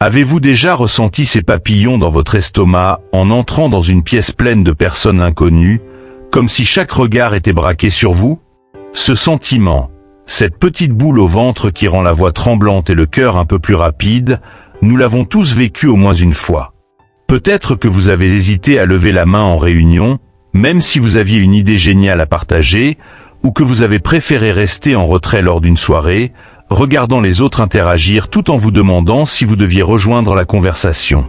Avez-vous déjà ressenti ces papillons dans votre estomac en entrant dans une pièce pleine de personnes inconnues, comme si chaque regard était braqué sur vous? Ce sentiment, cette petite boule au ventre qui rend la voix tremblante et le cœur un peu plus rapide, nous l'avons tous vécu au moins une fois. Peut-être que vous avez hésité à lever la main en réunion, même si vous aviez une idée géniale à partager, ou que vous avez préféré rester en retrait lors d'une soirée, regardant les autres interagir tout en vous demandant si vous deviez rejoindre la conversation.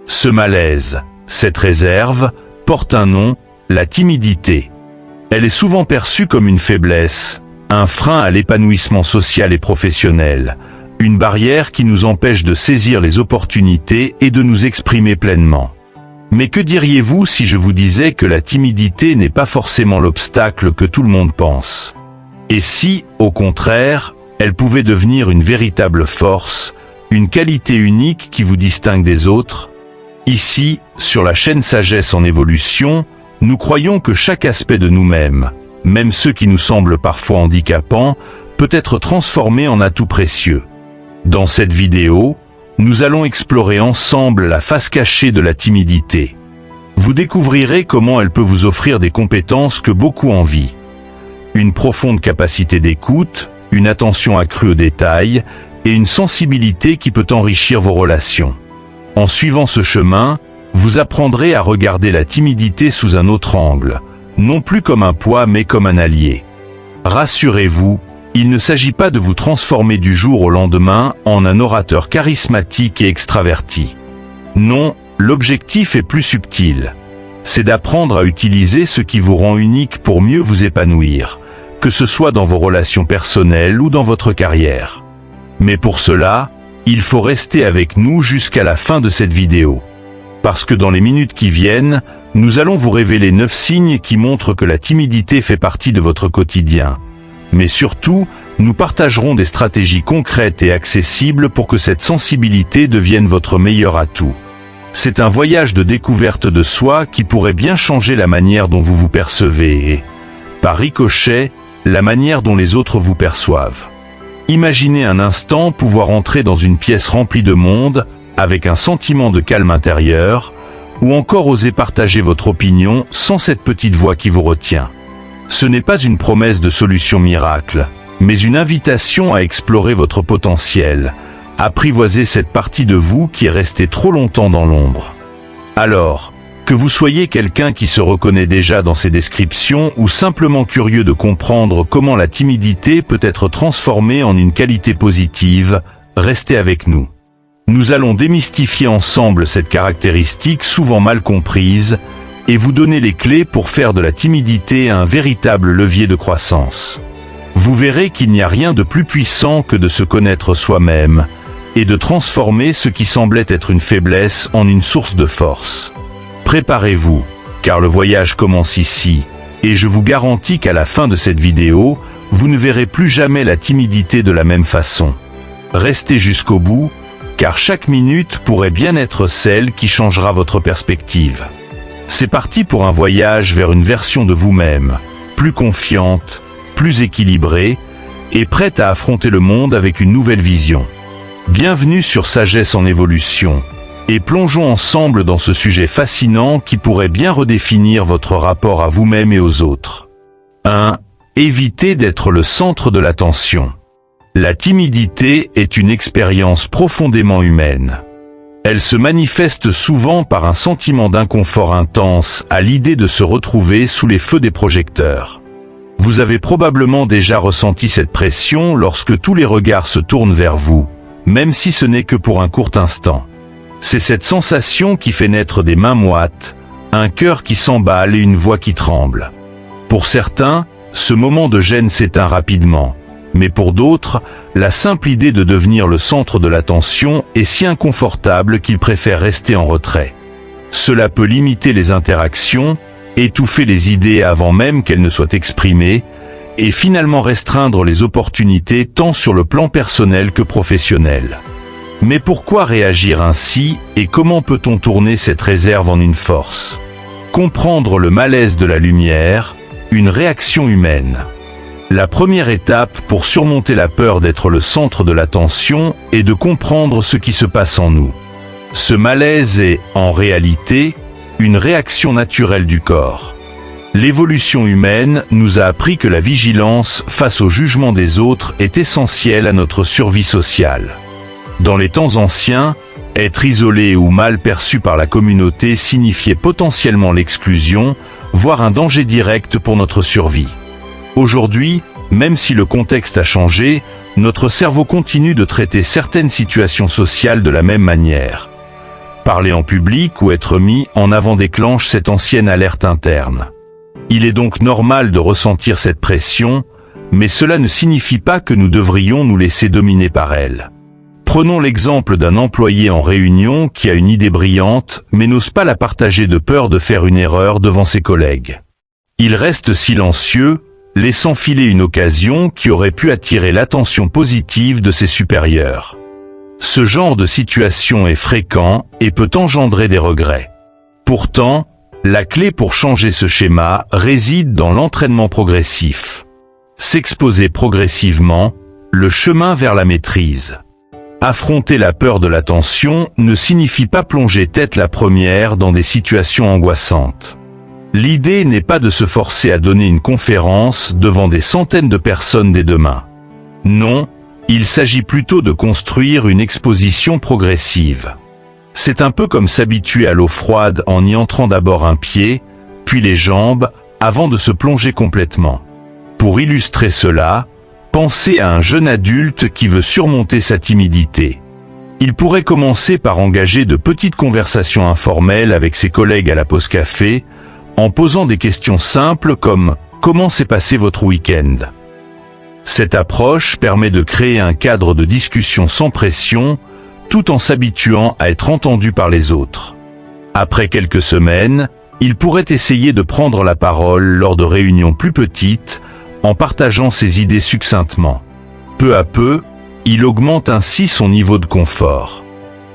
Ce malaise, cette réserve, porte un nom, la timidité. Elle est souvent perçue comme une faiblesse, un frein à l'épanouissement social et professionnel, une barrière qui nous empêche de saisir les opportunités et de nous exprimer pleinement. Mais que diriez-vous si je vous disais que la timidité n'est pas forcément l'obstacle que tout le monde pense? Et si, au contraire, elle pouvait devenir une véritable force, une qualité unique qui vous distingue des autres? Ici, sur la chaîne Sagesse en évolution, nous croyons que chaque aspect de nous-mêmes, même ceux qui nous semblent parfois handicapants, peut être transformé en atout précieux. Dans cette vidéo, nous allons explorer ensemble la face cachée de la timidité. Vous découvrirez comment elle peut vous offrir des compétences que beaucoup envient. Une profonde capacité d'écoute, une attention accrue aux détails et une sensibilité qui peut enrichir vos relations. En suivant ce chemin, vous apprendrez à regarder la timidité sous un autre angle, non plus comme un poids mais comme un allié. Rassurez-vous, il ne s'agit pas de vous transformer du jour au lendemain en un orateur charismatique et extraverti. Non, l'objectif est plus subtil. C'est d'apprendre à utiliser ce qui vous rend unique pour mieux vous épanouir, que ce soit dans vos relations personnelles ou dans votre carrière. Mais pour cela, il faut rester avec nous jusqu'à la fin de cette vidéo. Parce que dans les minutes qui viennent, nous allons vous révéler 9 signes qui montrent que la timidité fait partie de votre quotidien. Mais surtout, nous partagerons des stratégies concrètes et accessibles pour que cette sensibilité devienne votre meilleur atout. C'est un voyage de découverte de soi qui pourrait bien changer la manière dont vous vous percevez et, par ricochet, la manière dont les autres vous perçoivent. Imaginez un instant pouvoir entrer dans une pièce remplie de monde, avec un sentiment de calme intérieur, ou encore oser partager votre opinion sans cette petite voix qui vous retient. Ce n'est pas une promesse de solution miracle, mais une invitation à explorer votre potentiel, apprivoiser cette partie de vous qui est restée trop longtemps dans l'ombre. Alors, que vous soyez quelqu'un qui se reconnaît déjà dans ces descriptions ou simplement curieux de comprendre comment la timidité peut être transformée en une qualité positive, restez avec nous. Nous allons démystifier ensemble cette caractéristique souvent mal comprise et vous donner les clés pour faire de la timidité un véritable levier de croissance. Vous verrez qu'il n'y a rien de plus puissant que de se connaître soi-même et de transformer ce qui semblait être une faiblesse en une source de force. Préparez-vous, car le voyage commence ici, et je vous garantis qu'à la fin de cette vidéo, vous ne verrez plus jamais la timidité de la même façon. Restez jusqu'au bout, car chaque minute pourrait bien être celle qui changera votre perspective. C'est parti pour un voyage vers une version de vous-même, plus confiante, plus équilibrée, et prête à affronter le monde avec une nouvelle vision. Bienvenue sur Sagesse en évolution. Et plongeons ensemble dans ce sujet fascinant qui pourrait bien redéfinir votre rapport à vous-même et aux autres. 1. Évitez d'être le centre de l'attention. La timidité est une expérience profondément humaine. Elle se manifeste souvent par un sentiment d'inconfort intense à l'idée de se retrouver sous les feux des projecteurs. Vous avez probablement déjà ressenti cette pression lorsque tous les regards se tournent vers vous, même si ce n'est que pour un court instant. C'est cette sensation qui fait naître des mains moites, un cœur qui s'emballe et une voix qui tremble. Pour certains, ce moment de gêne s'éteint rapidement, mais pour d'autres, la simple idée de devenir le centre de l'attention est si inconfortable qu'ils préfèrent rester en retrait. Cela peut limiter les interactions, étouffer les idées avant même qu'elles ne soient exprimées, et finalement restreindre les opportunités tant sur le plan personnel que professionnel. Mais pourquoi réagir ainsi et comment peut-on tourner cette réserve en une force? Comprendre le malaise de la lumière, une réaction humaine. La première étape pour surmonter la peur d'être le centre de l'attention est de comprendre ce qui se passe en nous. Ce malaise est, en réalité, une réaction naturelle du corps. L'évolution humaine nous a appris que la vigilance face au jugement des autres est essentielle à notre survie sociale. Dans les temps anciens, être isolé ou mal perçu par la communauté signifiait potentiellement l'exclusion, voire un danger direct pour notre survie. Aujourd'hui, même si le contexte a changé, notre cerveau continue de traiter certaines situations sociales de la même manière. Parler en public ou être mis en avant déclenche cette ancienne alerte interne. Il est donc normal de ressentir cette pression, mais cela ne signifie pas que nous devrions nous laisser dominer par elle. Prenons l'exemple d'un employé en réunion qui a une idée brillante, mais n'ose pas la partager de peur de faire une erreur devant ses collègues. Il reste silencieux, laissant filer une occasion qui aurait pu attirer l'attention positive de ses supérieurs. Ce genre de situation est fréquent et peut engendrer des regrets. Pourtant, la clé pour changer ce schéma réside dans l'entraînement progressif. S'exposer progressivement, le chemin vers la maîtrise. Affronter la peur de l'attention ne signifie pas plonger tête la première dans des situations angoissantes. L'idée n'est pas de se forcer à donner une conférence devant des centaines de personnes dès demain. Non, il s'agit plutôt de construire une exposition progressive. C'est un peu comme s'habituer à l'eau froide en y entrant d'abord un pied, puis les jambes, avant de se plonger complètement. Pour illustrer cela, pensez à un jeune adulte qui veut surmonter sa timidité. Il pourrait commencer par engager de petites conversations informelles avec ses collègues à la pause café, en posant des questions simples comme « Comment s'est passé votre week-end ?» Cette approche permet de créer un cadre de discussion sans pression, tout en s'habituant à être entendu par les autres. Après quelques semaines, il pourrait essayer de prendre la parole lors de réunions plus petites, en partageant ses idées succinctement. Peu à peu, il augmente ainsi son niveau de confort.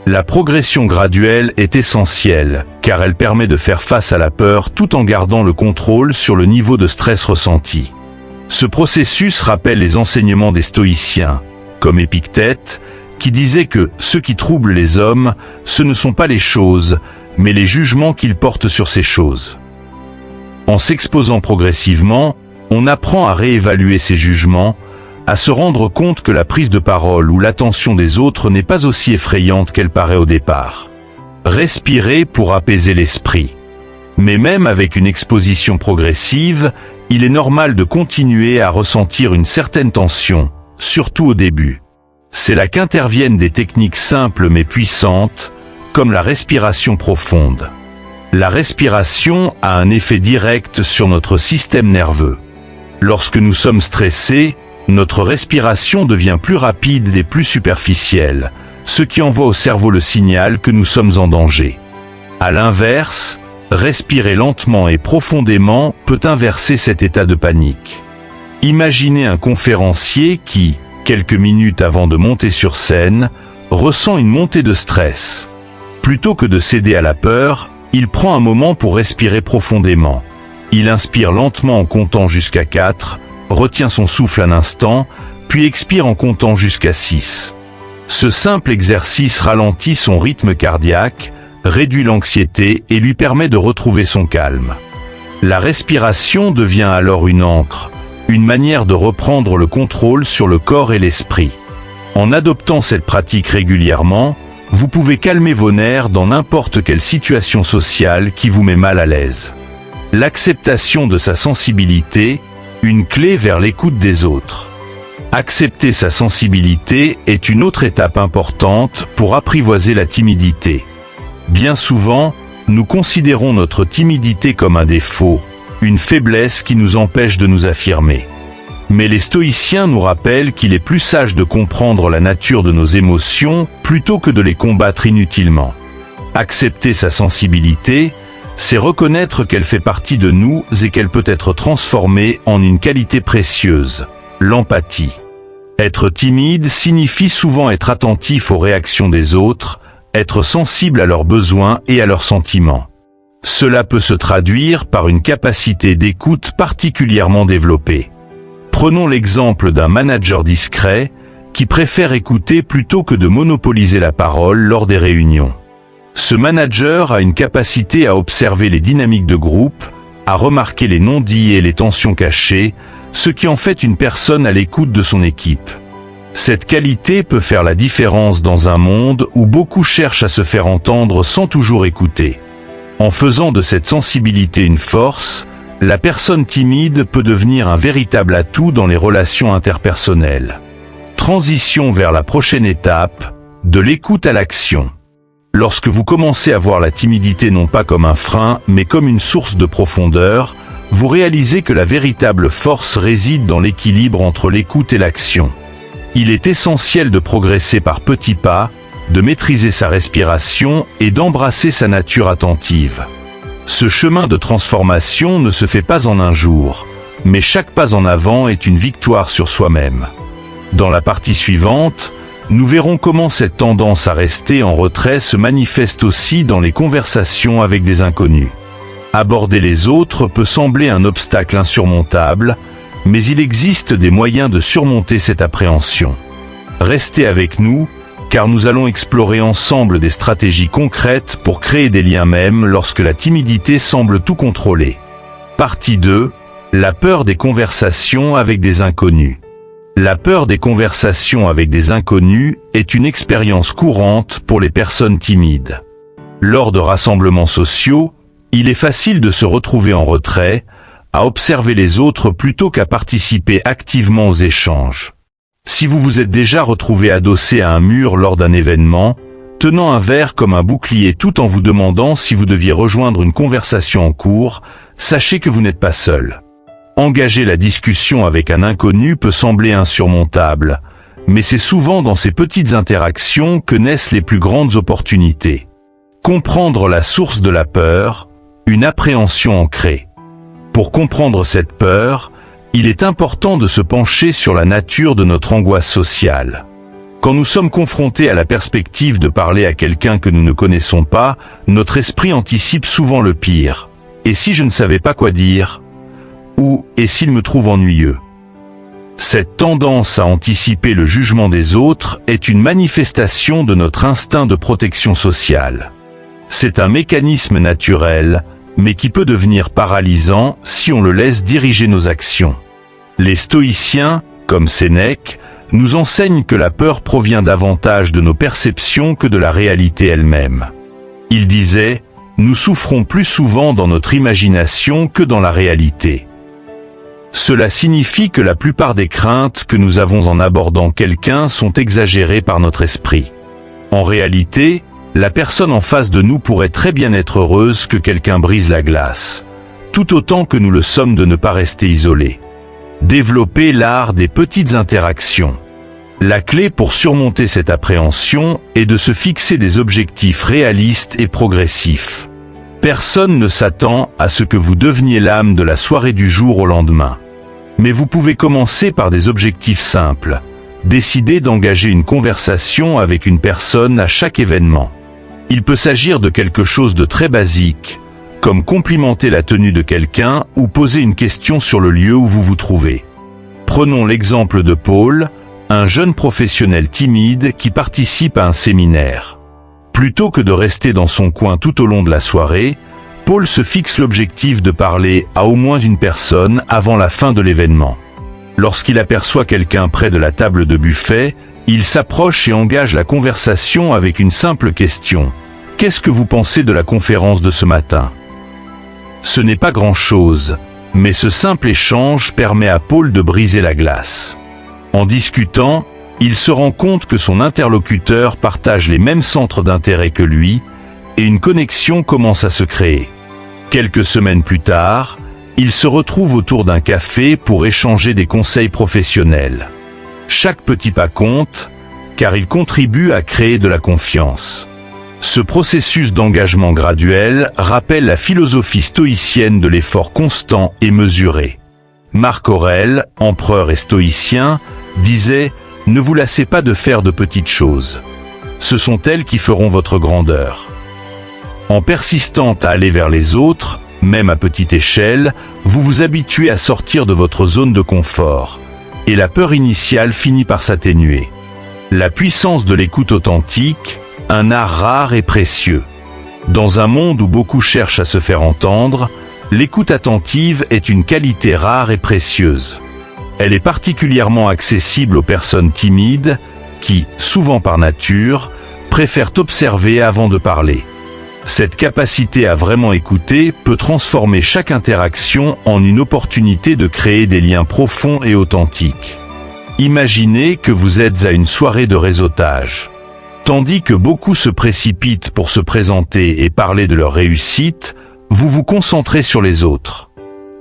La progression graduelle est essentielle, car elle permet de faire face à la peur tout en gardant le contrôle sur le niveau de stress ressenti. Ce processus rappelle les enseignements des stoïciens, comme Épictète, qui disait que ce qui trouble les hommes, ce ne sont pas les choses, mais les jugements qu'ils portent sur ces choses. En s'exposant progressivement, on apprend à réévaluer ces jugements, à se rendre compte que la prise de parole ou l'attention des autres n'est pas aussi effrayante qu'elle paraît au départ. Respirer pour apaiser l'esprit. Mais même avec une exposition progressive, il est normal de continuer à ressentir une certaine tension, surtout au début. C'est là qu'interviennent des techniques simples mais puissantes, comme la respiration profonde. La respiration a un effet direct sur notre système nerveux. Lorsque nous sommes stressés, notre respiration devient plus rapide et plus superficielle, ce qui envoie au cerveau le signal que nous sommes en danger. À l'inverse, respirer lentement et profondément peut inverser cet état de panique. Imaginez un conférencier qui, quelques minutes avant de monter sur scène, ressent une montée de stress. Plutôt que de céder à la peur, il prend un moment pour respirer profondément. Il inspire lentement en comptant jusqu'à 4, retient son souffle un instant, puis expire en comptant jusqu'à 6. Ce simple exercice ralentit son rythme cardiaque, réduit l'anxiété et lui permet de retrouver son calme. La respiration devient alors une ancre, une manière de reprendre le contrôle sur le corps et l'esprit. En adoptant cette pratique régulièrement, vous pouvez calmer vos nerfs dans n'importe quelle situation sociale qui vous met mal à l'aise. L'acceptation de sa sensibilité, une clé vers l'écoute des autres. Accepter sa sensibilité est une autre étape importante pour apprivoiser la timidité. Bien souvent, nous considérons notre timidité comme un défaut, une faiblesse qui nous empêche de nous affirmer. Mais les stoïciens nous rappellent qu'il est plus sage de comprendre la nature de nos émotions plutôt que de les combattre inutilement. Accepter sa sensibilité, c'est reconnaître qu'elle fait partie de nous et qu'elle peut être transformée en une qualité précieuse, l'empathie. Être timide signifie souvent être attentif aux réactions des autres, être sensible à leurs besoins et à leurs sentiments. Cela peut se traduire par une capacité d'écoute particulièrement développée. Prenons l'exemple d'un manager discret qui préfère écouter plutôt que de monopoliser la parole lors des réunions. Ce manager a une capacité à observer les dynamiques de groupe, à remarquer les non-dits et les tensions cachées, ce qui en fait une personne à l'écoute de son équipe. Cette qualité peut faire la différence dans un monde où beaucoup cherchent à se faire entendre sans toujours écouter. En faisant de cette sensibilité une force, la personne timide peut devenir un véritable atout dans les relations interpersonnelles. Transition vers la prochaine étape, de l'écoute à l'action. Lorsque vous commencez à voir la timidité non pas comme un frein, mais comme une source de profondeur, vous réalisez que la véritable force réside dans l'équilibre entre l'écoute et l'action. Il est essentiel de progresser par petits pas, de maîtriser sa respiration et d'embrasser sa nature attentive. Ce chemin de transformation ne se fait pas en un jour, mais chaque pas en avant est une victoire sur soi-même. Dans la partie suivante, nous verrons comment cette tendance à rester en retrait se manifeste aussi dans les conversations avec des inconnus. Aborder les autres peut sembler un obstacle insurmontable, mais il existe des moyens de surmonter cette appréhension. Restez avec nous, car nous allons explorer ensemble des stratégies concrètes pour créer des liens même lorsque la timidité semble tout contrôler. Partie 2, la peur des conversations avec des inconnus. La peur des conversations avec des inconnus est une expérience courante pour les personnes timides. Lors de rassemblements sociaux, il est facile de se retrouver en retrait, à observer les autres plutôt qu'à participer activement aux échanges. Si vous vous êtes déjà retrouvé adossé à un mur lors d'un événement, tenant un verre comme un bouclier tout en vous demandant si vous deviez rejoindre une conversation en cours, sachez que vous n'êtes pas seul. Engager la discussion avec un inconnu peut sembler insurmontable, mais c'est souvent dans ces petites interactions que naissent les plus grandes opportunités. Comprendre la source de la peur, une appréhension ancrée. Pour comprendre cette peur, il est important de se pencher sur la nature de notre angoisse sociale. Quand nous sommes confrontés à la perspective de parler à quelqu'un que nous ne connaissons pas, notre esprit anticipe souvent le pire. Et si je ne savais pas quoi dire ? Ou « et s'il me trouve ennuyeux ?» Cette tendance à anticiper le jugement des autres est une manifestation de notre instinct de protection sociale. C'est un mécanisme naturel, mais qui peut devenir paralysant si on le laisse diriger nos actions. Les stoïciens, comme Sénèque, nous enseignent que la peur provient davantage de nos perceptions que de la réalité elle-même. Ils disaient « Nous souffrons plus souvent dans notre imagination que dans la réalité ». Cela signifie que la plupart des craintes que nous avons en abordant quelqu'un sont exagérées par notre esprit. En réalité, la personne en face de nous pourrait très bien être heureuse que quelqu'un brise la glace, tout autant que nous le sommes de ne pas rester isolés. Développer l'art des petites interactions. La clé pour surmonter cette appréhension est de se fixer des objectifs réalistes et progressifs. Personne ne s'attend à ce que vous deveniez l'âme de la soirée du jour au lendemain. Mais vous pouvez commencer par des objectifs simples. Décider d'engager une conversation avec une personne à chaque événement. Il peut s'agir de quelque chose de très basique, comme complimenter la tenue de quelqu'un ou poser une question sur le lieu où vous vous trouvez. Prenons l'exemple de Paul, un jeune professionnel timide qui participe à un séminaire. Plutôt que de rester dans son coin tout au long de la soirée, Paul se fixe l'objectif de parler à au moins une personne avant la fin de l'événement. Lorsqu'il aperçoit quelqu'un près de la table de buffet, il s'approche et engage la conversation avec une simple question. « Qu'est-ce que vous pensez de la conférence de ce matin ?» Ce n'est pas grand-chose, mais ce simple échange permet à Paul de briser la glace. En discutant, il se rend compte que son interlocuteur partage les mêmes centres d'intérêt que lui, et une connexion commence à se créer. Quelques semaines plus tard, ils se retrouvent autour d'un café pour échanger des conseils professionnels. Chaque petit pas compte, car il contribue à créer de la confiance. Ce processus d'engagement graduel rappelle la philosophie stoïcienne de l'effort constant et mesuré. Marc Aurèle, empereur et stoïcien, disait « Ne vous lassez pas de faire de petites choses. Ce sont elles qui feront votre grandeur. » En persistant à aller vers les autres, même à petite échelle, vous vous habituez à sortir de votre zone de confort, et la peur initiale finit par s'atténuer. La puissance de l'écoute authentique, un art rare et précieux. Dans un monde où beaucoup cherchent à se faire entendre, l'écoute attentive est une qualité rare et précieuse. Elle est particulièrement accessible aux personnes timides qui, souvent par nature, préfèrent observer avant de parler. Cette capacité à vraiment écouter peut transformer chaque interaction en une opportunité de créer des liens profonds et authentiques. Imaginez que vous êtes à une soirée de réseautage. Tandis que beaucoup se précipitent pour se présenter et parler de leur réussite, vous vous concentrez sur les autres.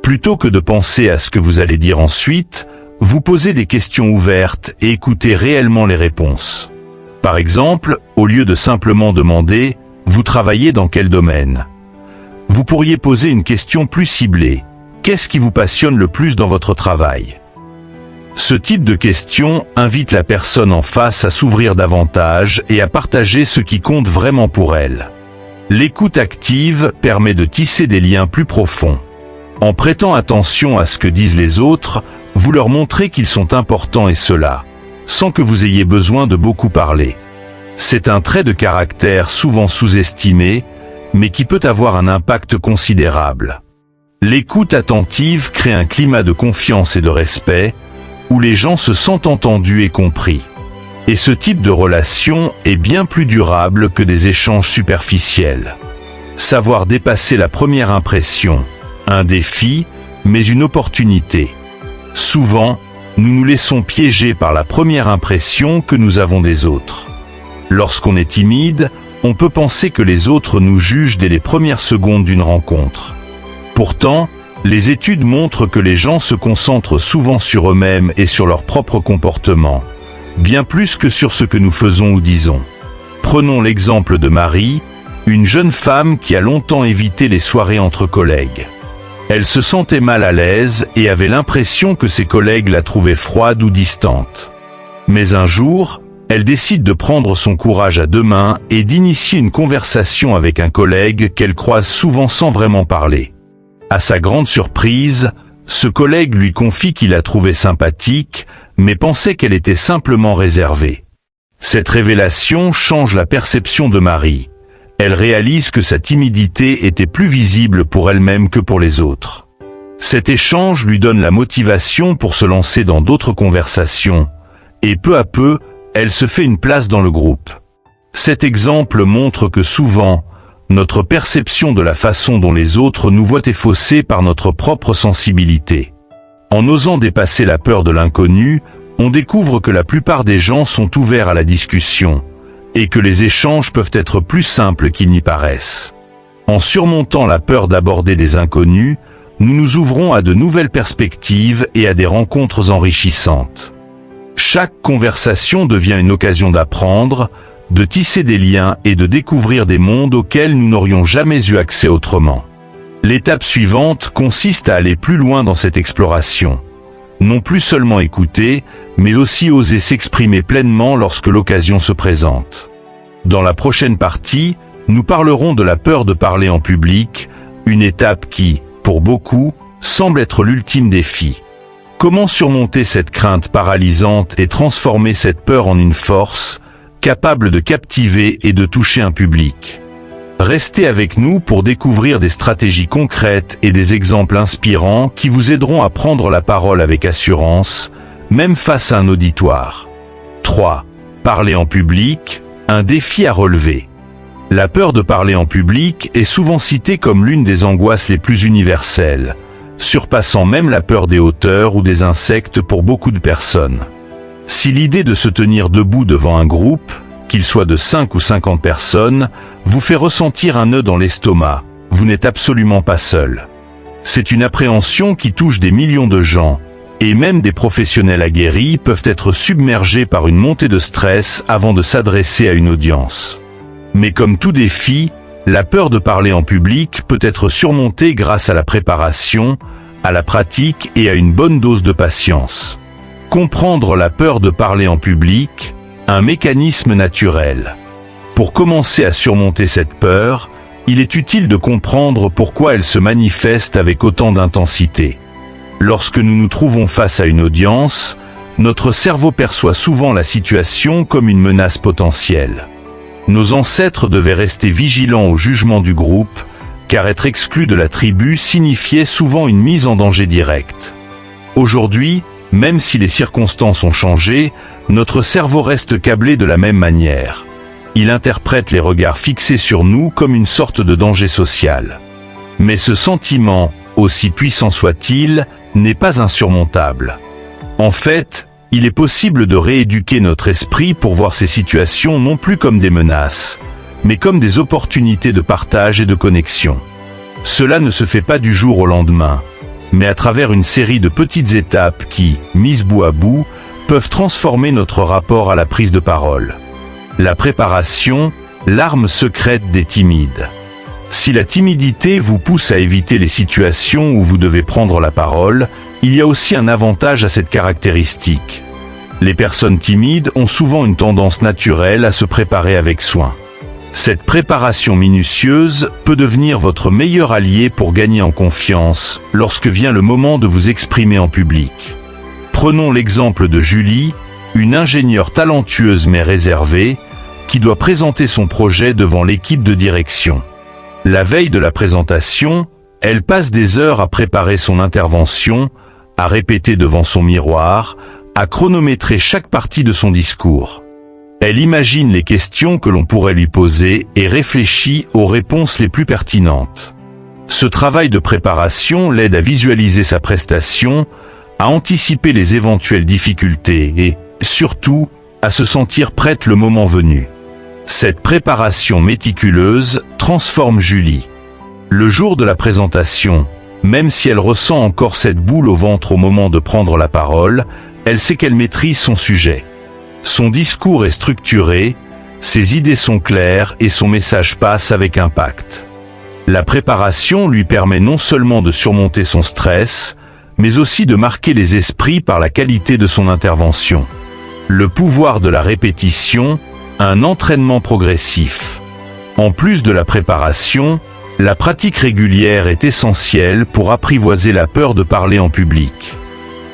Plutôt que de penser à ce que vous allez dire ensuite, vous posez des questions ouvertes et écoutez réellement les réponses. Par exemple, au lieu de simplement demander « Vous travaillez dans quel domaine ?», vous pourriez poser une question plus ciblée « Qu'est-ce qui vous passionne le plus dans votre travail ?» Ce type de question invite la personne en face à s'ouvrir davantage et à partager ce qui compte vraiment pour elle. L'écoute active permet de tisser des liens plus profonds. En prêtant attention à ce que disent les autres, vous leur montrez qu'ils sont importants et cela, sans que vous ayez besoin de beaucoup parler. C'est un trait de caractère souvent sous-estimé, mais qui peut avoir un impact considérable. L'écoute attentive crée un climat de confiance et de respect, où les gens se sentent entendus et compris. Et ce type de relation est bien plus durable que des échanges superficiels. Savoir dépasser la première impression, un défi, mais une opportunité. Souvent, nous nous laissons piéger par la première impression que nous avons des autres. Lorsqu'on est timide, on peut penser que les autres nous jugent dès les premières secondes d'une rencontre. Pourtant, les études montrent que les gens se concentrent souvent sur eux-mêmes et sur leur propre comportement, bien plus que sur ce que nous faisons ou disons. Prenons l'exemple de Marie, une jeune femme qui a longtemps évité les soirées entre collègues. Elle se sentait mal à l'aise et avait l'impression que ses collègues la trouvaient froide ou distante. Mais un jour, elle décide de prendre son courage à deux mains et d'initier une conversation avec un collègue qu'elle croise souvent sans vraiment parler. À sa grande surprise, ce collègue lui confie qu'il la trouvait sympathique, mais pensait qu'elle était simplement réservée. Cette révélation change la perception de Marie. Elle réalise que sa timidité était plus visible pour elle-même que pour les autres. Cet échange lui donne la motivation pour se lancer dans d'autres conversations, et peu à peu, elle se fait une place dans le groupe. Cet exemple montre que souvent, notre perception de la façon dont les autres nous voient est faussée par notre propre sensibilité. En osant dépasser la peur de l'inconnu, on découvre que la plupart des gens sont ouverts à la discussion, et que les échanges peuvent être plus simples qu'ils n'y paraissent. En surmontant la peur d'aborder des inconnus, nous nous ouvrons à de nouvelles perspectives et à des rencontres enrichissantes. Chaque conversation devient une occasion d'apprendre, de tisser des liens et de découvrir des mondes auxquels nous n'aurions jamais eu accès autrement. L'étape suivante consiste à aller plus loin dans cette exploration. Non plus seulement écouter, mais aussi oser s'exprimer pleinement lorsque l'occasion se présente. Dans la prochaine partie, nous parlerons de la peur de parler en public, une étape qui, pour beaucoup, semble être l'ultime défi. Comment surmonter cette crainte paralysante et transformer cette peur en une force, capable de captiver et de toucher un public? Restez avec nous pour découvrir des stratégies concrètes et des exemples inspirants qui vous aideront à prendre la parole avec assurance, même face à un auditoire. 3. Parler en public, un défi à relever. La peur de parler en public est souvent citée comme l'une des angoisses les plus universelles, surpassant même la peur des hauteurs ou des insectes pour beaucoup de personnes. Si l'idée de se tenir debout devant un groupe, qu'il soit de 5 ou 50 personnes, vous fait ressentir un nœud dans l'estomac, vous n'êtes absolument pas seul. C'est une appréhension qui touche des millions de gens, et même des professionnels aguerris peuvent être submergés par une montée de stress avant de s'adresser à une audience. Mais comme tout défi, la peur de parler en public peut être surmontée grâce à la préparation, à la pratique et à une bonne dose de patience. Comprendre la peur de parler en public, un mécanisme naturel. Pour commencer à surmonter cette peur, il est utile de comprendre pourquoi elle se manifeste avec autant d'intensité. Lorsque nous nous trouvons face à une audience, Notre cerveau perçoit souvent la situation comme une menace potentielle. Nos ancêtres devaient rester vigilants au jugement du groupe, car être exclu de la tribu signifiait souvent une mise en danger directe. Aujourd'hui, même si les circonstances ont changé, notre cerveau reste câblé de la même manière. Il interprète les regards fixés sur nous comme une sorte de danger social. Mais ce sentiment, aussi puissant soit-il, n'est pas insurmontable. En fait, il est possible de rééduquer notre esprit pour voir ces situations non plus comme des menaces, mais comme des opportunités de partage et de connexion. Cela ne se fait pas du jour au lendemain, mais à travers une série de petites étapes qui, mises bout à bout, peuvent transformer notre rapport à la prise de parole. La préparation, l'arme secrète des timides. Si la timidité vous pousse à éviter les situations où vous devez prendre la parole, il y a aussi un avantage à cette caractéristique. Les personnes timides ont souvent une tendance naturelle à se préparer avec soin. Cette préparation minutieuse peut devenir votre meilleur allié pour gagner en confiance lorsque vient le moment de vous exprimer en public. Prenons l'exemple de Julie, une ingénieure talentueuse mais réservée, qui doit présenter son projet devant l'équipe de direction. La veille de la présentation, elle passe des heures à préparer son intervention, à répéter devant son miroir, à chronométrer chaque partie de son discours. Elle imagine les questions que l'on pourrait lui poser et réfléchit aux réponses les plus pertinentes. Ce travail de préparation l'aide à visualiser sa prestation, à anticiper les éventuelles difficultés et, surtout, à se sentir prête le moment venu. Cette préparation méticuleuse transforme Julie. Le jour de la présentation, même si elle ressent encore cette boule au ventre au moment de prendre la parole, elle sait qu'elle maîtrise son sujet. Son discours est structuré, ses idées sont claires et son message passe avec impact. La préparation lui permet non seulement de surmonter son stress, mais aussi de marquer les esprits par la qualité de son intervention. Le pouvoir de la répétition, un entraînement progressif. En plus de la préparation, la pratique régulière est essentielle pour apprivoiser la peur de parler en public.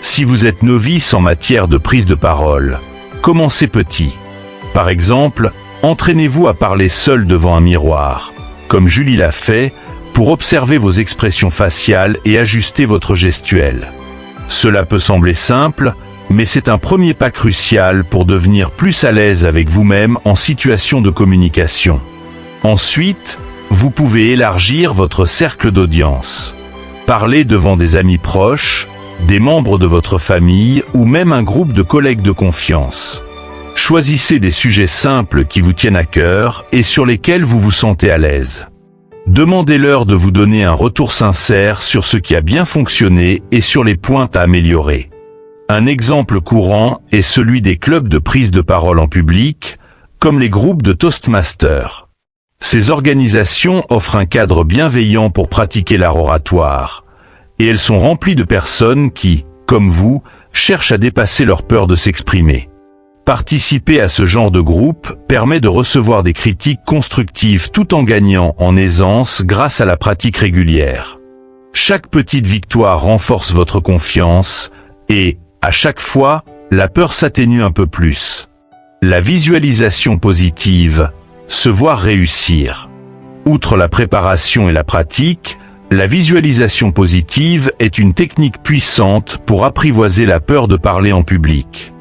Si vous êtes novice en matière de prise de parole, commencez petit. Par exemple, entraînez-vous à parler seul devant un miroir, comme Julie l'a fait, pour observer vos expressions faciales et ajuster votre gestuelle. Cela peut sembler simple, mais c'est un premier pas crucial pour devenir plus à l'aise avec vous-même en situation de communication. Ensuite, vous pouvez élargir votre cercle d'audience. Parlez devant des amis proches, des membres de votre famille ou même un groupe de collègues de confiance. Choisissez des sujets simples qui vous tiennent à cœur et sur lesquels vous vous sentez à l'aise. Demandez-leur de vous donner un retour sincère sur ce qui a bien fonctionné et sur les points à améliorer. Un exemple courant est celui des clubs de prise de parole en public, comme les groupes de Toastmasters. Ces organisations offrent un cadre bienveillant pour pratiquer l'art oratoire, et elles sont remplies de personnes qui, comme vous, cherchent à dépasser leur peur de s'exprimer. Participer à ce genre de groupe permet de recevoir des critiques constructives tout en gagnant en aisance grâce à la pratique régulière. Chaque petite victoire renforce votre confiance et, à chaque fois, la peur s'atténue un peu plus. La visualisation positive, se voir réussir. Outre la préparation et la pratique, la visualisation positive est une technique puissante pour apprivoiser la peur de parler en public.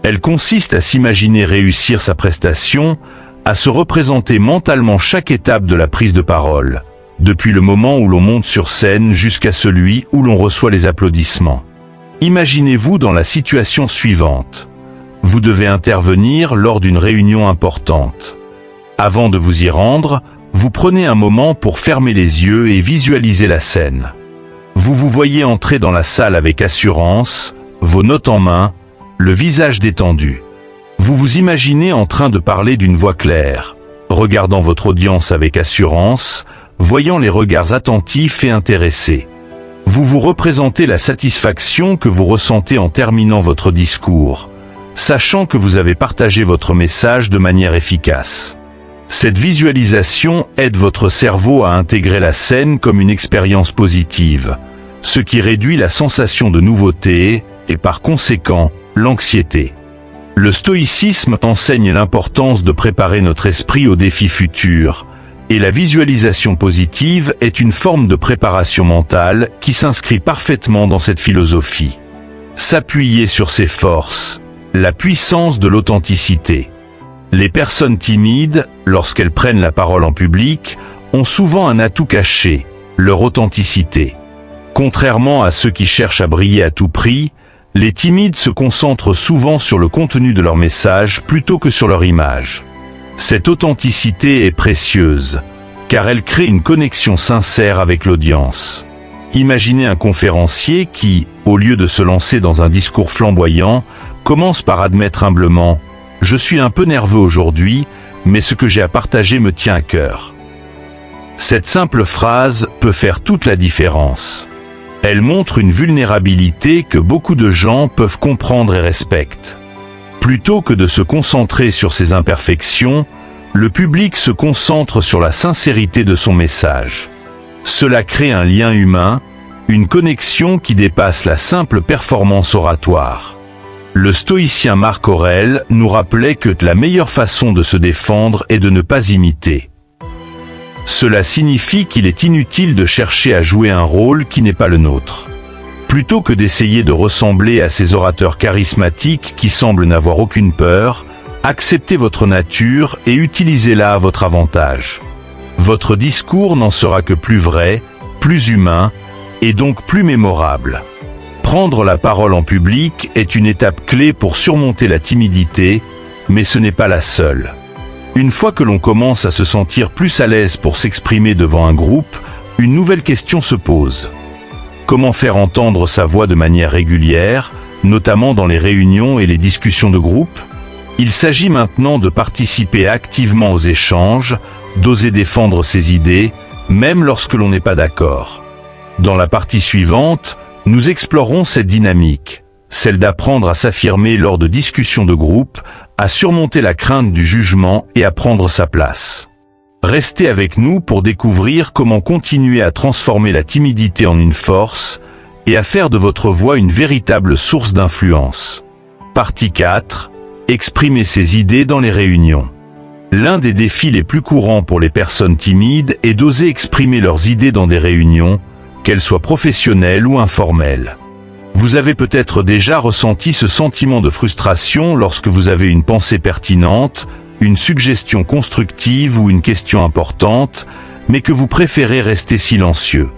Elle consiste à s'imaginer réussir sa prestation, à se représenter mentalement chaque étape de la prise de parole, depuis le moment où l'on monte sur scène jusqu'à celui où l'on reçoit les applaudissements. Imaginez-vous dans la situation suivante. Vous devez intervenir lors d'une réunion importante. Avant de vous y rendre, vous prenez un moment pour fermer les yeux et visualiser la scène. Vous vous voyez entrer dans la salle avec assurance, vos notes en main, le visage détendu. Vous vous imaginez en train de parler d'une voix claire, regardant votre audience avec assurance, voyant les regards attentifs et intéressés. Vous vous représentez la satisfaction que vous ressentez en terminant votre discours, sachant que vous avez partagé votre message de manière efficace. Cette visualisation aide votre cerveau à intégrer la scène comme une expérience positive, ce qui réduit la sensation de nouveauté et par conséquent, l'anxiété. Le stoïcisme enseigne l'importance de préparer notre esprit aux défis futurs, et la visualisation positive est une forme de préparation mentale qui s'inscrit parfaitement dans cette philosophie. S'appuyer sur ses forces, la puissance de l'authenticité. Les personnes timides, lorsqu'elles prennent la parole en public, ont souvent un atout caché, leur authenticité. Contrairement à ceux qui cherchent à briller à tout prix, les timides se concentrent souvent sur le contenu de leur message plutôt que sur leur image. Cette authenticité est précieuse, car elle crée une connexion sincère avec l'audience. Imaginez un conférencier qui, au lieu de se lancer dans un discours flamboyant, commence par admettre humblement « Je suis un peu nerveux aujourd'hui, mais ce que j'ai à partager me tient à cœur ». Cette simple phrase peut faire toute la différence. Elle montre une vulnérabilité que beaucoup de gens peuvent comprendre et respectent. Plutôt que de se concentrer sur ses imperfections, le public se concentre sur la sincérité de son message. Cela crée un lien humain, une connexion qui dépasse la simple performance oratoire. Le stoïcien Marc Aurèle nous rappelait que la meilleure façon de se défendre est de ne pas imiter. Cela signifie qu'il est inutile de chercher à jouer un rôle qui n'est pas le nôtre. Plutôt que d'essayer de ressembler à ces orateurs charismatiques qui semblent n'avoir aucune peur, acceptez votre nature et utilisez-la à votre avantage. Votre discours n'en sera que plus vrai, plus humain, et donc plus mémorable. Prendre la parole en public est une étape clé pour surmonter la timidité, mais ce n'est pas la seule. Une fois que l'on commence à se sentir plus à l'aise pour s'exprimer devant un groupe, une nouvelle question se pose. Comment faire entendre sa voix de manière régulière, notamment dans les réunions et les discussions de groupe? Il s'agit maintenant de participer activement aux échanges, d'oser défendre ses idées, même lorsque l'on n'est pas d'accord. Dans la partie suivante, nous explorerons cette dynamique, celle d'apprendre à s'affirmer lors de discussions de groupe, à surmonter la crainte du jugement et à prendre sa place. Restez avec nous pour découvrir comment continuer à transformer la timidité en une force et à faire de votre voix une véritable source d'influence. Partie 4. Exprimer ses idées dans les réunions. L'un des défis les plus courants pour les personnes timides est d'oser exprimer leurs idées dans des réunions, qu'elles soient professionnelles ou informelles. Vous avez peut-être déjà ressenti ce sentiment de frustration lorsque vous avez une pensée pertinente, une suggestion constructive ou une question importante, mais que vous préférez rester silencieux.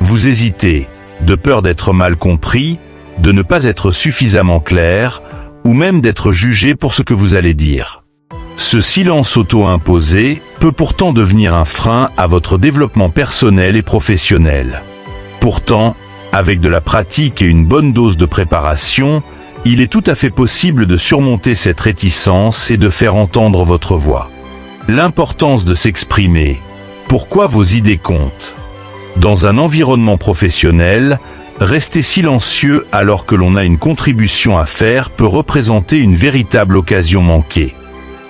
Vous hésitez, de peur d'être mal compris, de ne pas être suffisamment clair, ou même d'être jugé pour ce que vous allez dire. Ce silence auto-imposé peut pourtant devenir un frein à votre développement personnel et professionnel. Pourtant, avec de la pratique et une bonne dose de préparation, il est tout à fait possible de surmonter cette réticence et de faire entendre votre voix. L'importance de s'exprimer. Pourquoi vos idées comptent? Dans un environnement professionnel, rester silencieux alors que l'on a une contribution à faire peut représenter une véritable occasion manquée.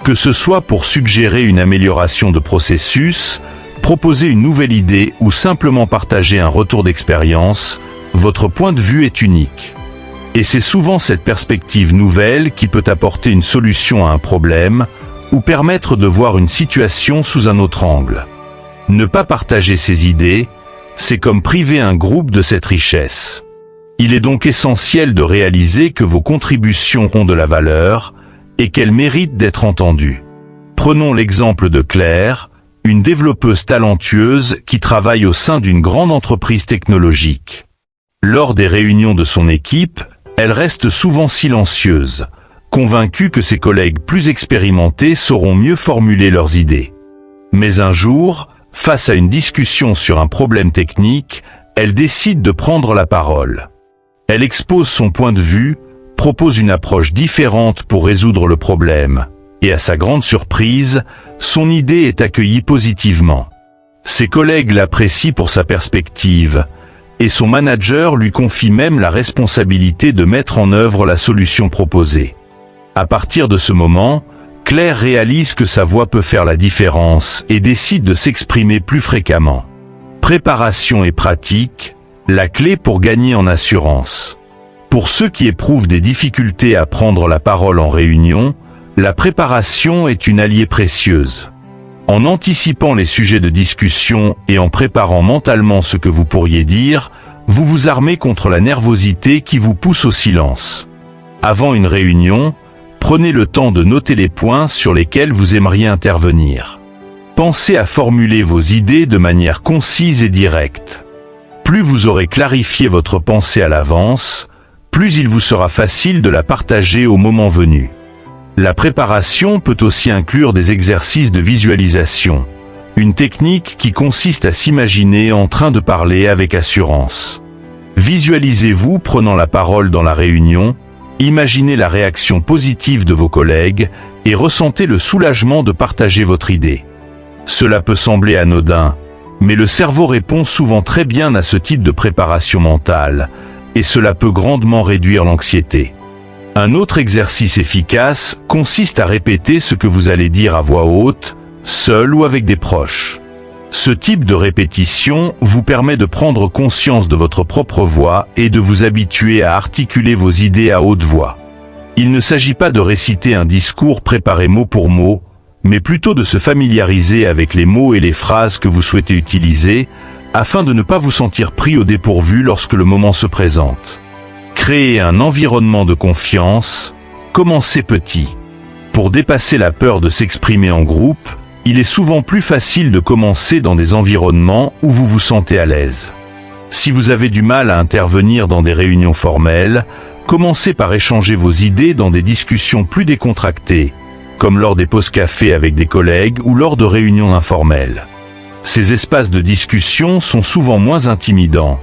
Que ce soit pour suggérer une amélioration de processus, proposer une nouvelle idée ou simplement partager un retour d'expérience, votre point de vue est unique. Et c'est souvent cette perspective nouvelle qui peut apporter une solution à un problème ou permettre de voir une situation sous un autre angle. Ne pas partager ses idées, c'est comme priver un groupe de cette richesse. Il est donc essentiel de réaliser que vos contributions ont de la valeur et qu'elles méritent d'être entendues. Prenons l'exemple de Claire, une développeuse talentueuse qui travaille au sein d'une grande entreprise technologique. Lors des réunions de son équipe, elle reste souvent silencieuse, convaincue que ses collègues plus expérimentés sauront mieux formuler leurs idées. Mais un jour, face à une discussion sur un problème technique, elle décide de prendre la parole. Elle expose son point de vue, propose une approche différente pour résoudre le problème, et à sa grande surprise, son idée est accueillie positivement. Ses collègues l'apprécient pour sa perspective, et son manager lui confie même la responsabilité de mettre en œuvre la solution proposée. À partir de ce moment, Claire réalise que sa voix peut faire la différence et décide de s'exprimer plus fréquemment. Préparation et pratique, la clé pour gagner en assurance. Pour ceux qui éprouvent des difficultés à prendre la parole en réunion, la préparation est une alliée précieuse. En anticipant les sujets de discussion et en préparant mentalement ce que vous pourriez dire, vous vous armez contre la nervosité qui vous pousse au silence. Avant une réunion, prenez le temps de noter les points sur lesquels vous aimeriez intervenir. Pensez à formuler vos idées de manière concise et directe. Plus vous aurez clarifié votre pensée à l'avance, plus il vous sera facile de la partager au moment venu. La préparation peut aussi inclure des exercices de visualisation, une technique qui consiste à s'imaginer en train de parler avec assurance. Visualisez-vous prenant la parole dans la réunion, imaginez la réaction positive de vos collègues et ressentez le soulagement de partager votre idée. Cela peut sembler anodin, mais le cerveau répond souvent très bien à ce type de préparation mentale, et cela peut grandement réduire l'anxiété. Un autre exercice efficace consiste à répéter ce que vous allez dire à voix haute, seul ou avec des proches. Ce type de répétition vous permet de prendre conscience de votre propre voix et de vous habituer à articuler vos idées à haute voix. Il ne s'agit pas de réciter un discours préparé mot pour mot, mais plutôt de se familiariser avec les mots et les phrases que vous souhaitez utiliser, afin de ne pas vous sentir pris au dépourvu lorsque le moment se présente. Créer un environnement de confiance, commencez petit. Pour dépasser la peur de s'exprimer en groupe, il est souvent plus facile de commencer dans des environnements où vous vous sentez à l'aise. Si vous avez du mal à intervenir dans des réunions formelles, commencez par échanger vos idées dans des discussions plus décontractées, comme lors des pauses café avec des collègues ou lors de réunions informelles. Ces espaces de discussion sont souvent moins intimidants,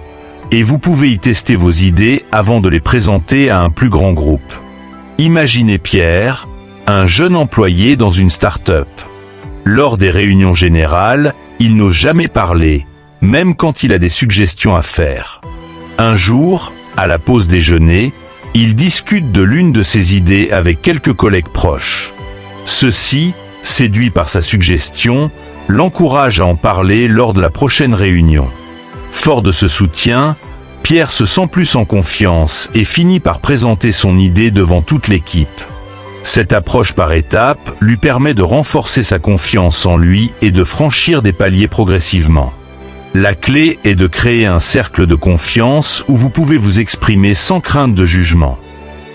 et vous pouvez y tester vos idées avant de les présenter à un plus grand groupe. Imaginez Pierre, un jeune employé dans une start-up. Lors des réunions générales, il n'ose jamais parler, même quand il a des suggestions à faire. Un jour, à la pause déjeuner, il discute de l'une de ses idées avec quelques collègues proches. Ceux-ci, séduits par sa suggestion, l'encouragent à en parler lors de la prochaine réunion. Fort de ce soutien, Pierre se sent plus en confiance et finit par présenter son idée devant toute l'équipe. Cette approche par étapes lui permet de renforcer sa confiance en lui et de franchir des paliers progressivement. La clé est de créer un cercle de confiance où vous pouvez vous exprimer sans crainte de jugement.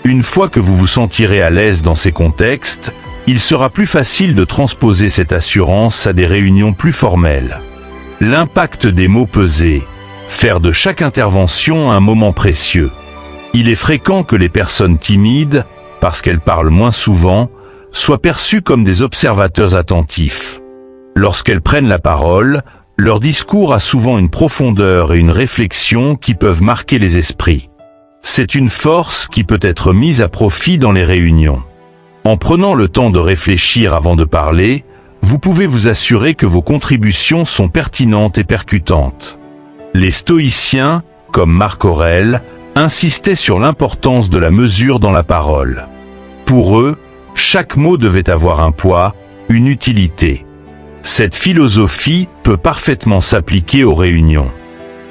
Une fois que vous vous sentirez à l'aise dans ces contextes, il sera plus facile de transposer cette assurance à des réunions plus formelles. L'impact des mots pesés. Faire de chaque intervention un moment précieux. Il est fréquent que les personnes timides, parce qu'elles parlent moins souvent, soient perçues comme des observateurs attentifs. Lorsqu'elles prennent la parole, leur discours a souvent une profondeur et une réflexion qui peuvent marquer les esprits. C'est une force qui peut être mise à profit dans les réunions. En prenant le temps de réfléchir avant de parler, vous pouvez vous assurer que vos contributions sont pertinentes et percutantes. Les stoïciens, comme Marc Aurèle, insistaient sur l'importance de la mesure dans la parole. Pour eux, chaque mot devait avoir un poids, une utilité. Cette philosophie peut parfaitement s'appliquer aux réunions.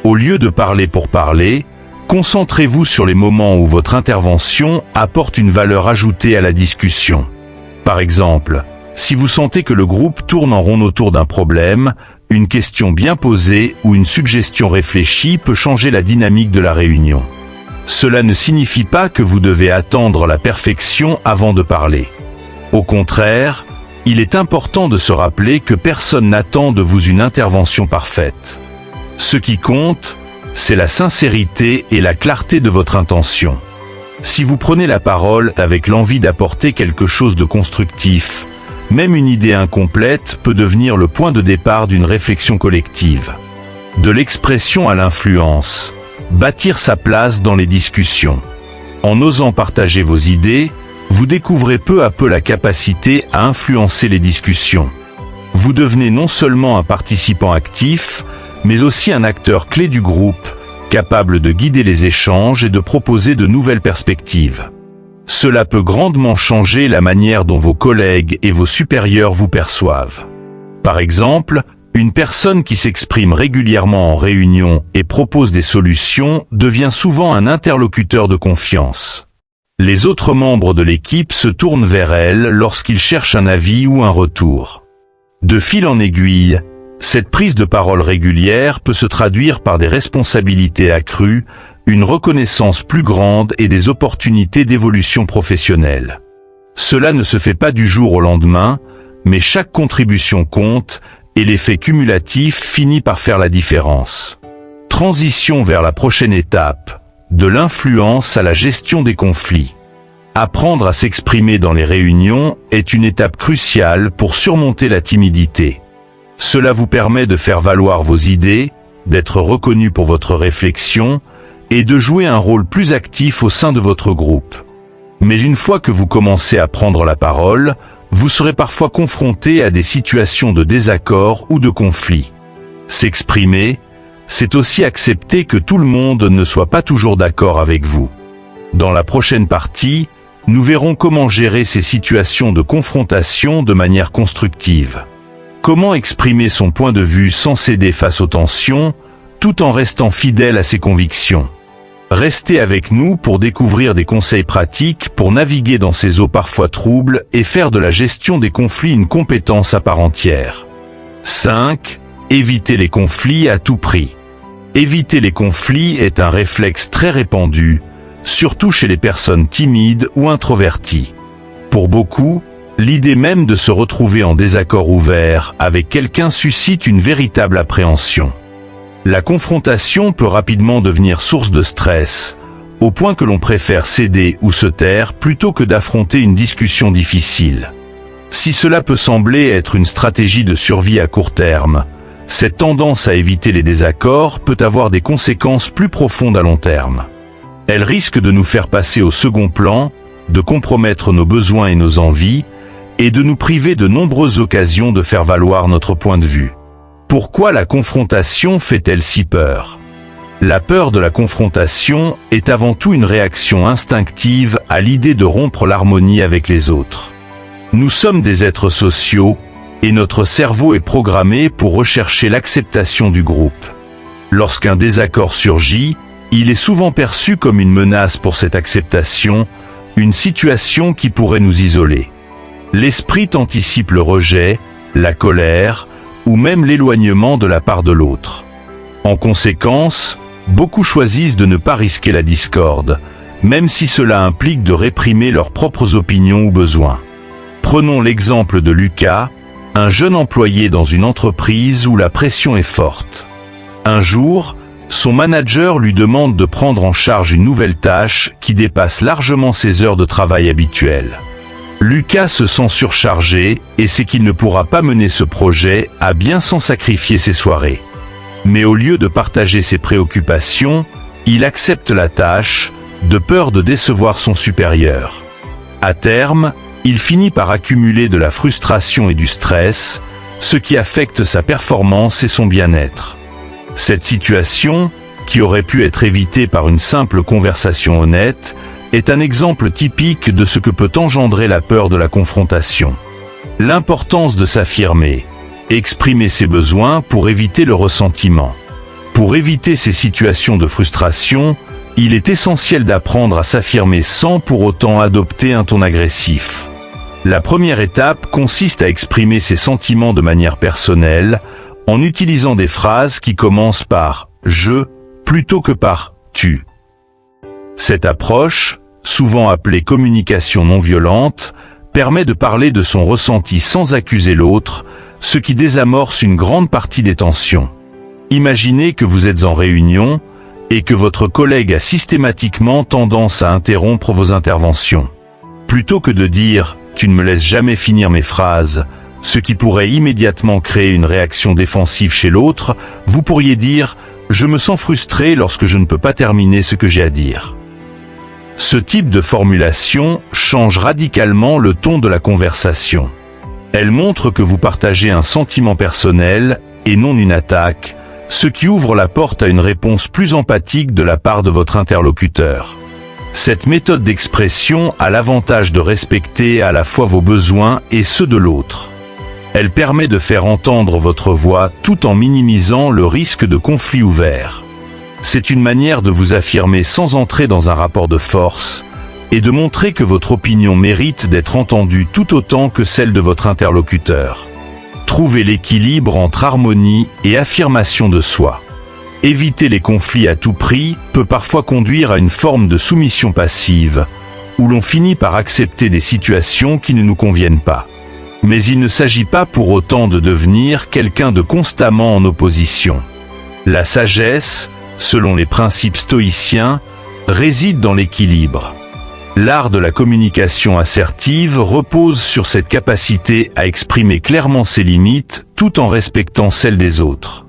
Au lieu de parler pour parler, concentrez-vous sur les moments où votre intervention apporte une valeur ajoutée à la discussion. Par exemple, si vous sentez que le groupe tourne en rond autour d'un problème, une question bien posée ou une suggestion réfléchie peut changer la dynamique de la réunion. Cela ne signifie pas que vous devez attendre la perfection avant de parler. Au contraire, il est important de se rappeler que personne n'attend de vous une intervention parfaite. Ce qui compte, c'est la sincérité et la clarté de votre intention. Si vous prenez la parole avec l'envie d'apporter quelque chose de constructif, même une idée incomplète peut devenir le point de départ d'une réflexion collective. De l'expression à l'influence, bâtir sa place dans les discussions. En osant partager vos idées, vous découvrez peu à peu la capacité à influencer les discussions. Vous devenez non seulement un participant actif, mais aussi un acteur clé du groupe, capable de guider les échanges et de proposer de nouvelles perspectives. Cela peut grandement changer la manière dont vos collègues et vos supérieurs vous perçoivent. Par exemple, Une personne qui s'exprime régulièrement en réunion et propose des solutions devient souvent un interlocuteur de confiance. Les autres membres de l'équipe se tournent vers elle lorsqu'ils cherchent un avis ou un retour. De fil en aiguille, cette prise de parole régulière peut se traduire par des responsabilités accrues, une reconnaissance plus grande et des opportunités d'évolution professionnelle. Cela ne se fait pas du jour au lendemain, mais chaque contribution compte et l'effet cumulatif finit par faire la différence. Transition vers la prochaine étape, de l'influence à la gestion des conflits. Apprendre à s'exprimer dans les réunions est une étape cruciale pour surmonter la timidité. Cela vous permet de faire valoir vos idées, d'être reconnu pour votre réflexion et de jouer un rôle plus actif au sein de votre groupe. Mais une fois que vous commencez à prendre la parole, vous serez parfois confronté à des situations de désaccord ou de conflit. S'exprimer, c'est aussi accepter que tout le monde ne soit pas toujours d'accord avec vous. Dans la prochaine partie, nous verrons comment gérer ces situations de confrontation de manière constructive. Comment exprimer son point de vue sans céder face aux tensions, tout en restant fidèle à ses convictions. Restez avec nous pour découvrir des conseils pratiques pour naviguer dans ces eaux parfois troubles et faire de la gestion des conflits une compétence à part entière. 5. Éviter les conflits à tout prix. Éviter les conflits est un réflexe très répandu, surtout chez les personnes timides ou introverties. Pour beaucoup, l'idée même de se retrouver en désaccord ouvert avec quelqu'un suscite une véritable appréhension. La confrontation peut rapidement devenir source de stress, au point que l'on préfère céder ou se taire plutôt que d'affronter une discussion difficile. Si cela peut sembler être une stratégie de survie à court terme, cette tendance à éviter les désaccords peut avoir des conséquences plus profondes à long terme. Elle risque de nous faire passer au second plan, de compromettre nos besoins et nos envies, et de nous priver de nombreuses occasions de faire valoir notre point de vue. Pourquoi la confrontation fait-elle si peur ? La peur de la confrontation est avant tout une réaction instinctive à l'idée de rompre l'harmonie avec les autres. Nous sommes des êtres sociaux, et notre cerveau est programmé pour rechercher l'acceptation du groupe. Lorsqu'un désaccord surgit, il est souvent perçu comme une menace pour cette acceptation, une situation qui pourrait nous isoler. L'esprit anticipe le rejet, la colère, ou même l'éloignement de la part de l'autre. En conséquence, beaucoup choisissent de ne pas risquer la discorde, même si cela implique de réprimer leurs propres opinions ou besoins. Prenons l'exemple de Lucas, un jeune employé dans une entreprise où la pression est forte. Un jour, son manager lui demande de prendre en charge une nouvelle tâche qui dépasse largement ses heures de travail habituelles. Lucas se sent surchargé et sait qu'il ne pourra pas mener ce projet à bien sans sacrifier ses soirées. Mais au lieu de partager ses préoccupations, il accepte la tâche, de peur de décevoir son supérieur. À terme, il finit par accumuler de la frustration et du stress, ce qui affecte sa performance et son bien-être. Cette situation, qui aurait pu être évitée par une simple conversation honnête, est un exemple typique de ce que peut engendrer la peur de la confrontation. L'importance de s'affirmer, exprimer ses besoins pour éviter le ressentiment. Pour éviter ces situations de frustration, il est essentiel d'apprendre à s'affirmer sans pour autant adopter un ton agressif. La première étape consiste à exprimer ses sentiments de manière personnelle, en utilisant des phrases qui commencent par « je » plutôt que par « tu ». Cette approche, souvent appelée communication non violente, permet de parler de son ressenti sans accuser l'autre, ce qui désamorce une grande partie des tensions. Imaginez que vous êtes en réunion et que votre collègue a systématiquement tendance à interrompre vos interventions. Plutôt que de dire « tu ne me laisses jamais finir mes phrases », ce qui pourrait immédiatement créer une réaction défensive chez l'autre, vous pourriez dire « je me sens frustré lorsque je ne peux pas terminer ce que j'ai à dire ». Ce type de formulation change radicalement le ton de la conversation. Elle montre que vous partagez un sentiment personnel et non une attaque, ce qui ouvre la porte à une réponse plus empathique de la part de votre interlocuteur. Cette méthode d'expression a l'avantage de respecter à la fois vos besoins et ceux de l'autre. Elle permet de faire entendre votre voix tout en minimisant le risque de conflit ouvert. C'est une manière de vous affirmer sans entrer dans un rapport de force et de montrer que votre opinion mérite d'être entendue tout autant que celle de votre interlocuteur. Trouvez l'équilibre entre harmonie et affirmation de soi. Éviter les conflits à tout prix peut parfois conduire à une forme de soumission passive, où l'on finit par accepter des situations qui ne nous conviennent pas. Mais il ne s'agit pas pour autant de devenir quelqu'un de constamment en opposition. La sagesse, selon les principes stoïciens, réside dans l'équilibre. L'art de la communication assertive repose sur cette capacité à exprimer clairement ses limites tout en respectant celles des autres.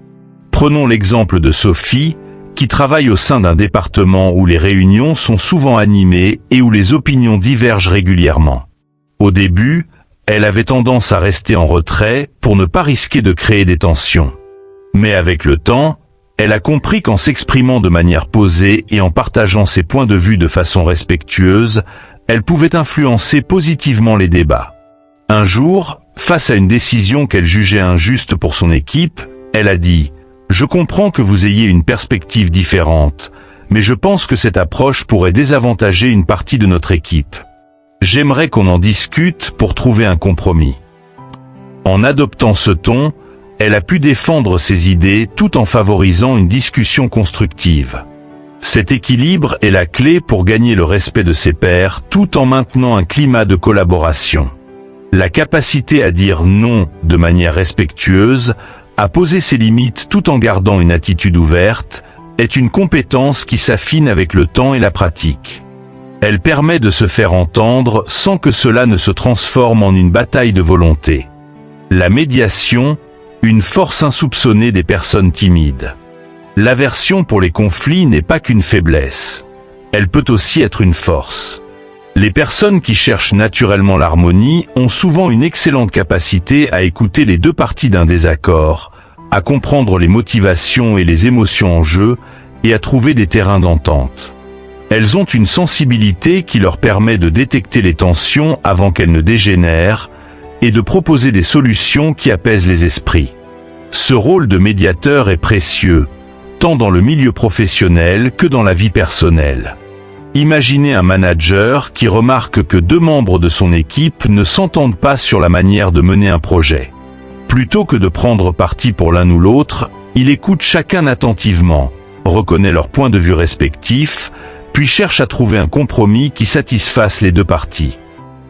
Prenons l'exemple de Sophie, qui travaille au sein d'un département où les réunions sont souvent animées et où les opinions divergent régulièrement. Au début, elle avait tendance à rester en retrait pour ne pas risquer de créer des tensions. Mais avec le temps, elle a compris qu'en s'exprimant de manière posée et en partageant ses points de vue de façon respectueuse, elle pouvait influencer positivement les débats. Un jour, face à une décision qu'elle jugeait injuste pour son équipe, elle a dit « Je comprends que vous ayez une perspective différente, mais je pense que cette approche pourrait désavantager une partie de notre équipe. J'aimerais qu'on en discute pour trouver un compromis. » En adoptant ce ton, elle a pu défendre ses idées tout en favorisant une discussion constructive. Cet équilibre est la clé pour gagner le respect de ses pairs tout en maintenant un climat de collaboration. La capacité à dire non de manière respectueuse, à poser ses limites tout en gardant une attitude ouverte, est une compétence qui s'affine avec le temps et la pratique. Elle permet de se faire entendre sans que cela ne se transforme en une bataille de volonté. La médiation, une force insoupçonnée des personnes timides. L'aversion pour les conflits n'est pas qu'une faiblesse. Elle peut aussi être une force. Les personnes qui cherchent naturellement l'harmonie ont souvent une excellente capacité à écouter les deux parties d'un désaccord, à comprendre les motivations et les émotions en jeu et à trouver des terrains d'entente. Elles ont une sensibilité qui leur permet de détecter les tensions avant qu'elles ne dégénèrent et de proposer des solutions qui apaisent les esprits. Ce rôle de médiateur est précieux, tant dans le milieu professionnel que dans la vie personnelle. Imaginez un manager qui remarque que deux membres de son équipe ne s'entendent pas sur la manière de mener un projet. Plutôt que de prendre parti pour l'un ou l'autre, il écoute chacun attentivement, reconnaît leurs points de vue respectifs, puis cherche à trouver un compromis qui satisfasse les deux parties.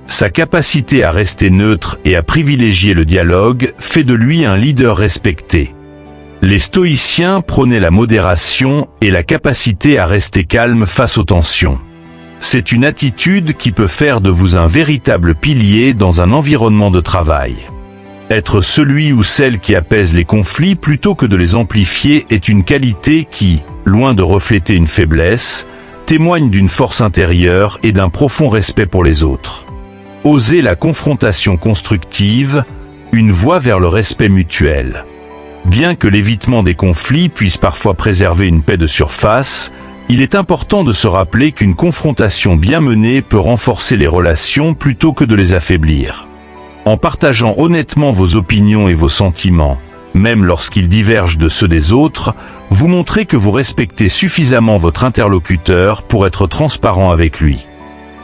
Sa capacité à rester neutre et à privilégier le dialogue fait de lui un leader respecté. Les stoïciens prônaient la modération et la capacité à rester calme face aux tensions. C'est une attitude qui peut faire de vous un véritable pilier dans un environnement de travail. Être celui ou celle qui apaise les conflits plutôt que de les amplifier est une qualité qui, loin de refléter une faiblesse, témoigne d'une force intérieure et d'un profond respect pour les autres. Oser la confrontation constructive, une voie vers le respect mutuel. Bien que l'évitement des conflits puisse parfois préserver une paix de surface, il est important de se rappeler qu'une confrontation bien menée peut renforcer les relations plutôt que de les affaiblir. En partageant honnêtement vos opinions et vos sentiments, même lorsqu'ils divergent de ceux des autres, vous montrez que vous respectez suffisamment votre interlocuteur pour être transparent avec lui.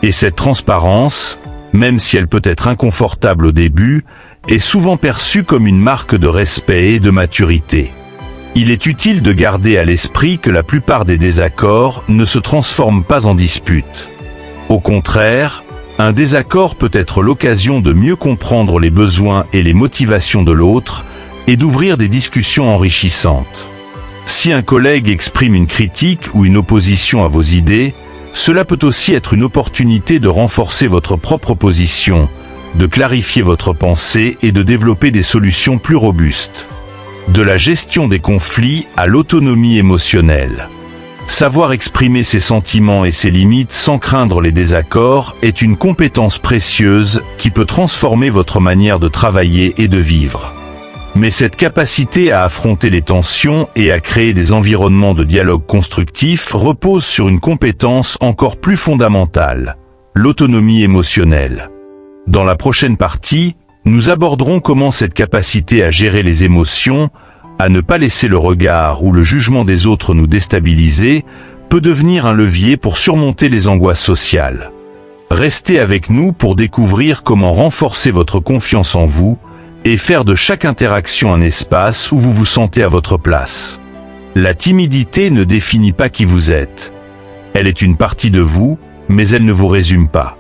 Et cette transparence, même si elle peut être inconfortable au début, est souvent perçue comme une marque de respect et de maturité. Il est utile de garder à l'esprit que la plupart des désaccords ne se transforment pas en disputes. Au contraire, un désaccord peut être l'occasion de mieux comprendre les besoins et les motivations de l'autre et d'ouvrir des discussions enrichissantes. Si un collègue exprime une critique ou une opposition à vos idées, cela peut aussi être une opportunité de renforcer votre propre position, de clarifier votre pensée et de développer des solutions plus robustes. De la gestion des conflits à l'autonomie émotionnelle. Savoir exprimer ses sentiments et ses limites sans craindre les désaccords est une compétence précieuse qui peut transformer votre manière de travailler et de vivre. Mais cette capacité à affronter les tensions et à créer des environnements de dialogue constructif repose sur une compétence encore plus fondamentale, l'autonomie émotionnelle. Dans la prochaine partie, Nous aborderons comment cette capacité à gérer les émotions, à ne pas laisser le regard ou le jugement des autres nous déstabiliser, peut devenir un levier pour surmonter les angoisses sociales. Restez avec nous pour découvrir comment renforcer votre confiance en vous et faire de chaque interaction un espace où vous vous sentez à votre place. La timidité ne définit pas qui vous êtes. Elle est une partie de vous, mais elle ne vous résume pas.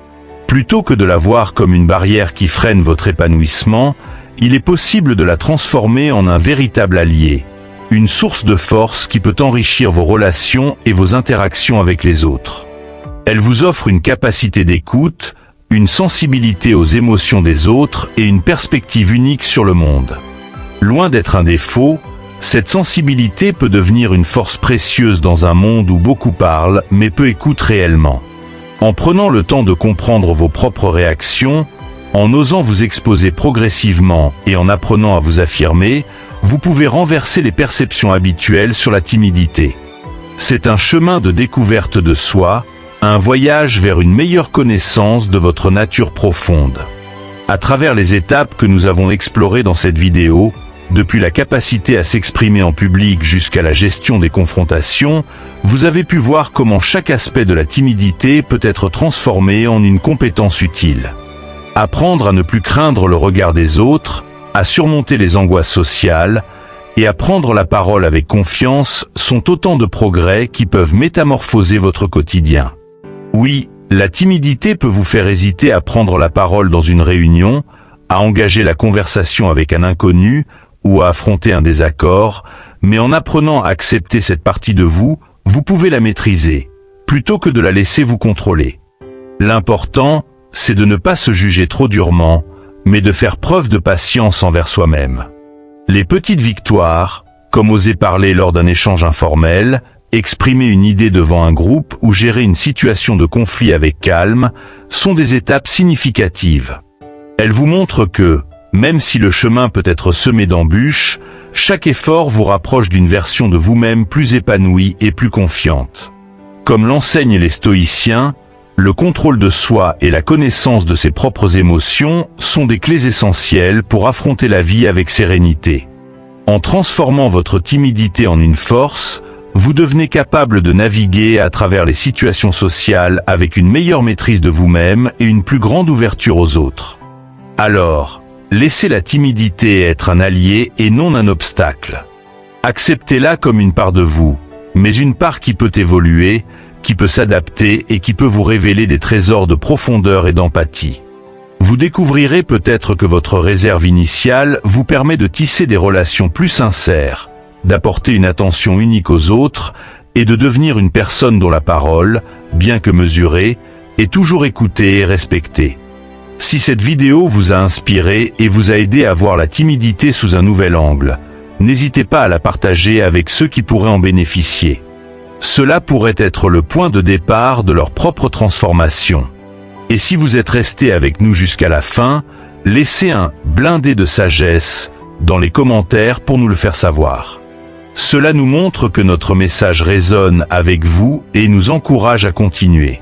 Plutôt que de la voir comme une barrière qui freine votre épanouissement, il est possible de la transformer en un véritable allié, une source de force qui peut enrichir vos relations et vos interactions avec les autres. Elle vous offre une capacité d'écoute, une sensibilité aux émotions des autres et une perspective unique sur le monde. Loin d'être un défaut, cette sensibilité peut devenir une force précieuse dans un monde où beaucoup parlent mais peu écoutent réellement. En prenant le temps de comprendre vos propres réactions, en osant vous exposer progressivement et en apprenant à vous affirmer, vous pouvez renverser les perceptions habituelles sur la timidité. C'est un chemin de découverte de soi, un voyage vers une meilleure connaissance de votre nature profonde. À travers les étapes que nous avons explorées dans cette vidéo, depuis la capacité à s'exprimer en public jusqu'à la gestion des confrontations, vous avez pu voir comment chaque aspect de la timidité peut être transformé en une compétence utile. Apprendre à ne plus craindre le regard des autres, à surmonter les angoisses sociales et à prendre la parole avec confiance sont autant de progrès qui peuvent métamorphoser votre quotidien. Oui, la timidité peut vous faire hésiter à prendre la parole dans une réunion, à engager la conversation avec un inconnu ou à affronter un désaccord, mais en apprenant à accepter cette partie de vous, vous pouvez la maîtriser, plutôt que de la laisser vous contrôler. L'important, c'est de ne pas se juger trop durement, mais de faire preuve de patience envers soi-même. Les petites victoires, comme oser parler lors d'un échange informel, exprimer une idée devant un groupe ou gérer une situation de conflit avec calme, sont des étapes significatives. Elles vous montrent que, même si le chemin peut être semé d'embûches, chaque effort vous rapproche d'une version de vous-même plus épanouie et plus confiante. Comme l'enseignent les stoïciens, le contrôle de soi et la connaissance de ses propres émotions sont des clés essentielles pour affronter la vie avec sérénité. En transformant votre timidité en une force, vous devenez capable de naviguer à travers les situations sociales avec une meilleure maîtrise de vous-même et une plus grande ouverture aux autres. Alors, laissez la timidité être un allié et non un obstacle. Acceptez-la comme une part de vous, mais une part qui peut évoluer, qui peut s'adapter et qui peut vous révéler des trésors de profondeur et d'empathie. Vous découvrirez peut-être que votre réserve initiale vous permet de tisser des relations plus sincères, d'apporter une attention unique aux autres et de devenir une personne dont la parole, bien que mesurée, est toujours écoutée et respectée. Si cette vidéo vous a inspiré et vous a aidé à voir la timidité sous un nouvel angle, n'hésitez pas à la partager avec ceux qui pourraient en bénéficier. Cela pourrait être le point de départ de leur propre transformation. Et si vous êtes resté avec nous jusqu'à la fin, laissez un blindé de sagesse dans les commentaires pour nous le faire savoir. Cela nous montre que notre message résonne avec vous et nous encourage à continuer.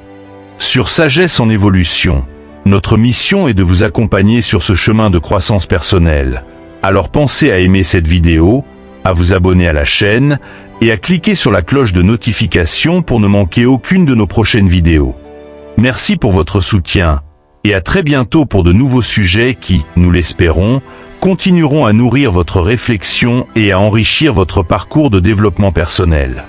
Sur Sagesse en évolution, notre mission est de vous accompagner sur ce chemin de croissance personnelle. Alors pensez à aimer cette vidéo, à vous abonner à la chaîne et à cliquer sur la cloche de notification pour ne manquer aucune de nos prochaines vidéos. Merci pour votre soutien et à très bientôt pour de nouveaux sujets qui, nous l'espérons, continueront à nourrir votre réflexion et à enrichir votre parcours de développement personnel.